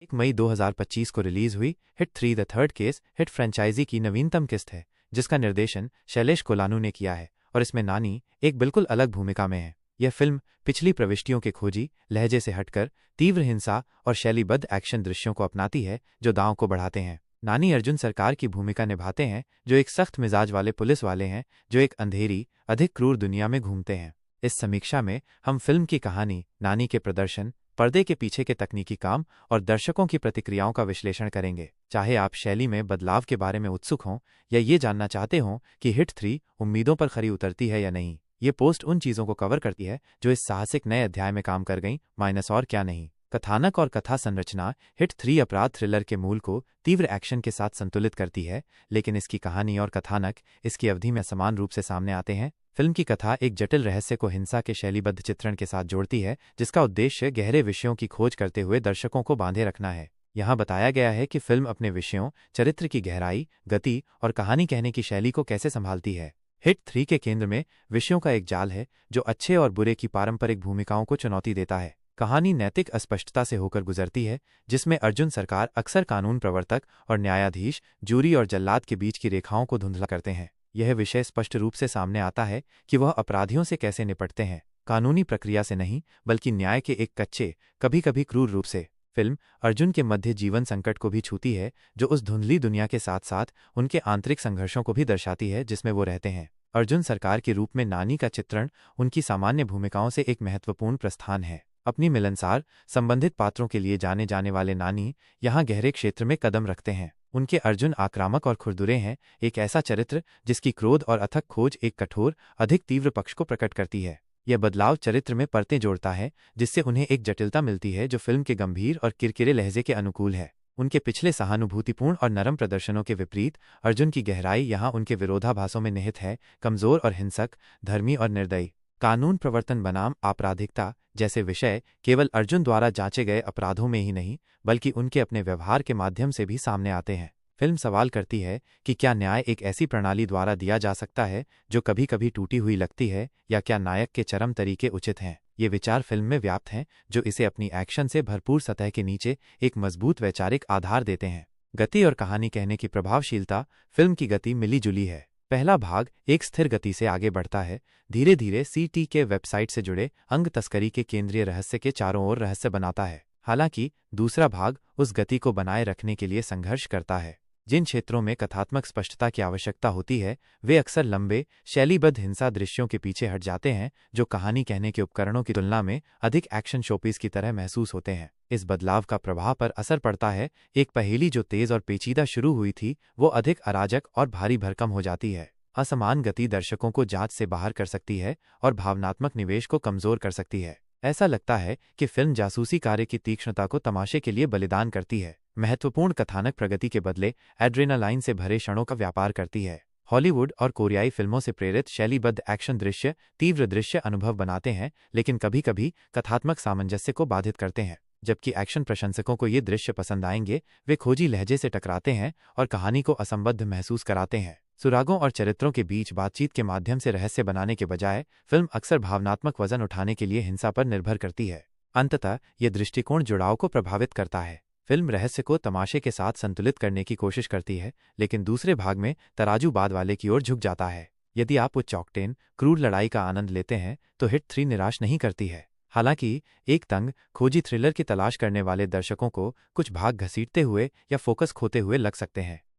1 मई 2025 को रिलीज हुई hit 3 the third case hit franchise की नवीनतम किस्त है, जिसका निर्देशन शैलेश कोलानू ने किया है और इसमें नानी एक बिल्कुल अलग भूमिका में है। यह फिल्म पिछली प्रविष्टियों के खोजी लहजे से हटकर तीव्र हिंसा और शैलीबद्ध एक्शन दृश्यों को अपनाती है, जो दांव को बढ़ाते हैं। नानी अर्जुन सरकार की भूमिका निभाते हैं, जो एक सख्त मिजाज वाले पुलिस वाले हैं जो एक अंधेरी, अधिक क्रूर दुनिया में घूमते हैं। इस समीक्षा में हम फिल्म की कहानी, नानी के प्रदर्शन, पर्दे के पीछे के तकनीकी काम और दर्शकों की प्रतिक्रियाओं का विश्लेषण करेंगे। चाहे आप शैली में बदलाव के बारे में उत्सुक हों या ये जानना चाहते हों कि हिट 3 उम्मीदों पर खरी उतरती है या नहीं, ये पोस्ट उन चीज़ों को कवर करती है जो इस साहसिक नए अध्याय में काम कर गईं, माइनस और क्या नहीं। कथानक और कथा संरचना हिट 3 अपराध थ्रिलर के मूल को तीव्र एक्शन के साथ संतुलित करती है, लेकिन इसकी कहानी और कथानक इसकी अवधि में समान रूप से सामने आते हैं। फिल्म की कथा एक जटिल रहस्य को हिंसा के शैलीबद्ध चित्रण के साथ जोड़ती है, जिसका उद्देश्य गहरे विषयों की खोज करते हुए दर्शकों को बांधे रखना है। यहाँ बताया गया है कि फिल्म अपने विषयों, चरित्र की गहराई, गति और कहानी कहने की शैली को कैसे संभालती है। हिट 3 के केंद्र में विषयों का एक जाल है जो अच्छे और बुरे की पारंपरिक भूमिकाओं को चुनौती देता है। कहानी नैतिक अस्पष्टता से होकर गुजरती है, जिसमें अर्जुन सरकार अक्सर कानून प्रवर्तक और न्यायाधीश, जूरी और जल्लाद के बीच की रेखाओं को धुंधला करते हैं। यह विषय स्पष्ट रूप से सामने आता है कि वह अपराधियों से कैसे निपटते हैं, कानूनी प्रक्रिया से नहीं बल्कि न्याय के एक कच्चे, कभी कभी क्रूर रूप से। फिल्म अर्जुन के मध्य जीवन संकट को भी छूती है, जो उस धुंधली दुनिया के साथ साथ उनके आंतरिक संघर्षों को भी दर्शाती है जिसमें वो रहते हैं। अर्जुन सरकार के रूप में नानी का चित्रण उनकी सामान्य भूमिकाओं से एक महत्वपूर्ण प्रस्थान है। अपनी मिलनसार, संबंधित पात्रों के लिए जाने जाने वाले नानी यहाँ गहरे क्षेत्र में कदम रखते हैं। उनके अर्जुन आक्रामक और खुरदुरे हैं, एक ऐसा चरित्र जिसकी क्रोध और अथक खोज एक कठोर, अधिक तीव्र पक्ष को प्रकट करती है। यह बदलाव चरित्र में परतें जोड़ता है, जिससे उन्हें एक जटिलता मिलती है जो फिल्म के गंभीर और किरकिरे लहजे के अनुकूल है। उनके पिछले सहानुभूतिपूर्ण और नरम प्रदर्शनों के विपरीत अर्जुन की गहराई यहाँ उनके विरोधाभासों में निहित है, कमजोर और हिंसक, धर्मी और निर्दयी। कानून प्रवर्तन बनाम आपराधिकता जैसे विषय केवल अर्जुन द्वारा जांचे गए अपराधों में ही नहीं बल्कि उनके अपने व्यवहार के माध्यम से भी सामने आते हैं। फिल्म सवाल करती है कि क्या न्याय एक ऐसी प्रणाली द्वारा दिया जा सकता है जो कभी कभी टूटी हुई लगती है, या क्या नायक के चरम तरीके उचित हैं। ये विचार फिल्म में व्याप्त हैं, जो इसे अपनी एक्शन से भरपूर सतह के नीचे एक मजबूत वैचारिक आधार देते हैं। गति और कहानी कहने की प्रभावशीलता। फिल्म की गति मिली जुली है। पहला भाग एक स्थिर गति से आगे बढ़ता है, धीरे धीरे सीटी के वेबसाइट से जुड़े अंग तस्करी के केंद्रीय रहस्य के चारों ओर रहस्य बनाता है। हालांकि दूसरा भाग उस गति को बनाए रखने के लिए संघर्ष करता है। जिन क्षेत्रों में कथात्मक स्पष्टता की आवश्यकता होती है, वे अक्सर लंबे, शैलीबद्ध हिंसा दृश्यों के पीछे हट जाते हैं, जो कहानी कहने के उपकरणों की तुलना में अधिक एक्शन शोपीस की तरह महसूस होते हैं। इस बदलाव का प्रभाव पर असर पड़ता है। एक पहेली जो तेज और पेचीदा शुरू हुई थी, वो अधिक अराजक और भारी भरकम हो जाती है। असमान गति दर्शकों को जांच से बाहर कर सकती है और भावनात्मक निवेश को कमजोर कर सकती है। ऐसा लगता है कि फिल्म जासूसी कार्य की तीक्ष्णता को तमाशे के लिए बलिदान करती है। महत्वपूर्ण कथानक प्रगति के बदले एड्रेनालाइन से भरे क्षणों का व्यापार करती है। हॉलीवुड और कोरियाई फिल्मों से प्रेरित शैलीबद्ध एक्शन दृश्य तीव्र दृश्य अनुभव बनाते हैं, लेकिन कभी कभी कथात्मक सामंजस्य को बाधित करते हैं। जबकि एक्शन प्रशंसकों को ये दृश्य पसंद आएंगे, वे खोजी लहजे से टकराते हैं और कहानी को असंबद्ध महसूस कराते हैं। सुरागों और चरित्रों के बीच बातचीत के माध्यम से रहस्य बनाने के बजाय फिल्म अक्सर भावनात्मक वजन उठाने के लिए हिंसा पर निर्भर करती है। अंततः यह दृष्टिकोण जुड़ाव को प्रभावित करता है। फिल्म रहस्य को तमाशे के साथ संतुलित करने की कोशिश करती है, लेकिन दूसरे भाग में तराजू बाद वाले की ओर झुक जाता है। यदि आप उच्च ऑक्टेन, क्रूर लड़ाई का आनंद लेते हैं तो हिट 3 निराश नहीं करती है। हालांकि एक तंग, खोजी थ्रिलर की तलाश करने वाले दर्शकों को कुछ भाग घसीटते हुए या फोकस खोते हुए लग सकते हैं।